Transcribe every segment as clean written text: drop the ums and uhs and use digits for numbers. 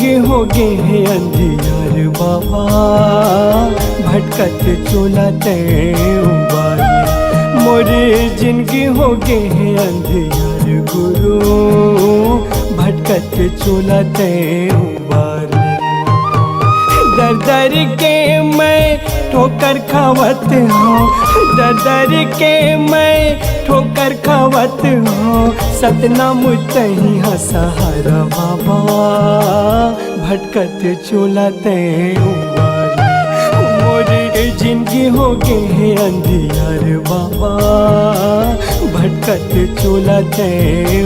जिंदगी हो गे है अंधियार बाबा, भटकत चोलाते उबारे। मोरे जिंदगी हो गे है अंधियार गुरु, भटकत चोलाते उबारे। दर दर के मैं ठोकर खावत हूँ, दर दर के मैं ठोकर खावत हूँ। सतनाम तही सहारा बाबा, भटकत चोलाते उबारे। मोरी जिंदगी हो गे है अंधियार बाबा, भटकत चोलाते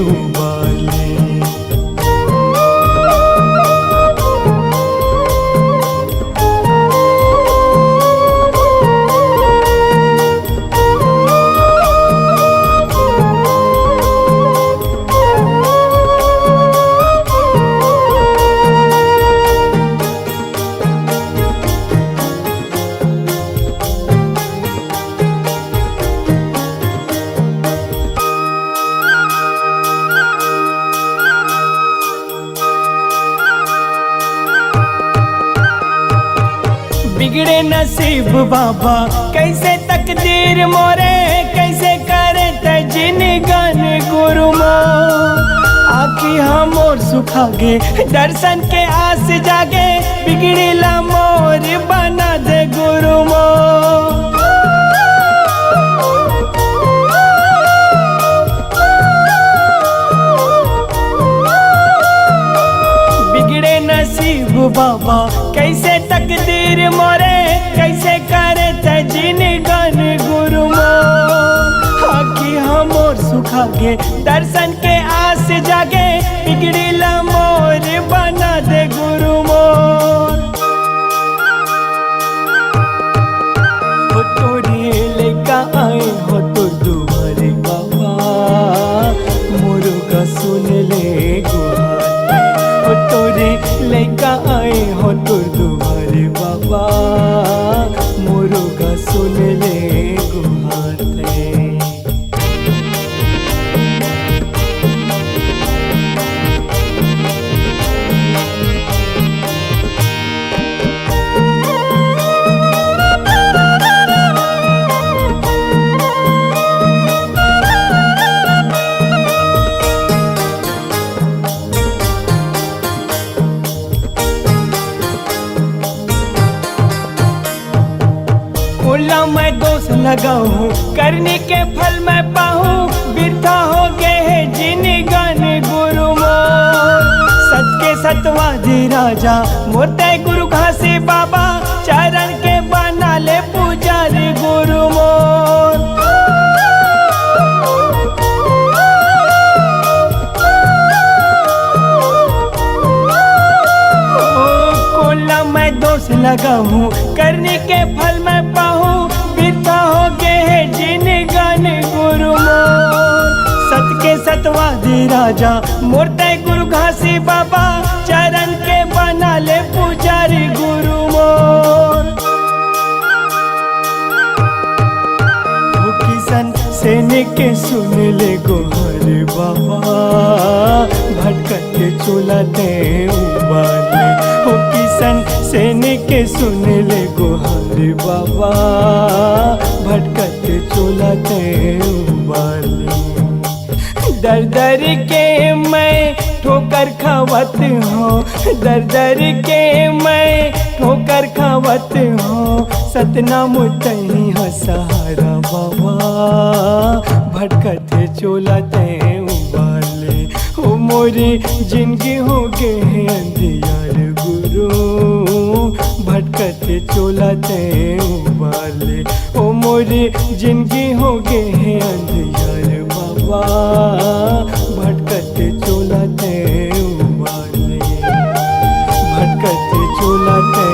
उबारे। बिगड़े नसीब बाबा कैसे तकदीर मोरे, कैसे करे तजिन गन गुरु मो। आखी हम और सुखागे दर्शन के आस जागे, बिगड़ी ला मोर बना दे गुरु मो। बिगड़े नसीब बाबा कैसे तकदीर मोरे, कैसे करे तजिन गन गुरु मो। आखी हम और सुखागे दर्शन के आस जागे, बिगड़ी ला मोर बना दे गुरु मोर। हो तोरे लेका आए हो तो दुआरे बाबा, मोरो का सुन ले गुहारे। हो तोरे लेका आए हो तो दुआरे बाबा, मोरो का सुन ले गुहारे। बोला मैं दोष लगाऊं, करने के फल मैं पाऊं। बिरथा हो गए है जिन गन गुरु मोर। सत के सतवादी राजा मोते गुरु घासी बाबा, चरण के बना ले पुजारी गुरु मोर। कोला मैं दोष लगाऊं, करने के फल मैं पाऊं। बिरथा हो गए है जिन गन गुरु मोर। सत के सतवादी राजा मोरते गुरु घासी बाबा, चरण के बना ले पुजारी गुरु मोर। किसन सैनिक के सुन ले गोहर बाबा, भटकत चोलाते उबारे। हो किसन सैनिक के सुन ले गोहर बाबा, भटकत चोलाते उबारे। दर दर के मैं ठोकर खावत हूँ, दर दर के मैं ठोकर खावत हूँ। सतनाम तही सहारा बाबा, भटकत चोलाते उबाले। हो मोरी जिंदगी हो गे है अंधियार गुरु, भटकत चोलाते उबाले। ओ मोरी जिंदगी हो गे है अंधियार बाबा, भटकत चोलाते उबाले, भटकत चोलाते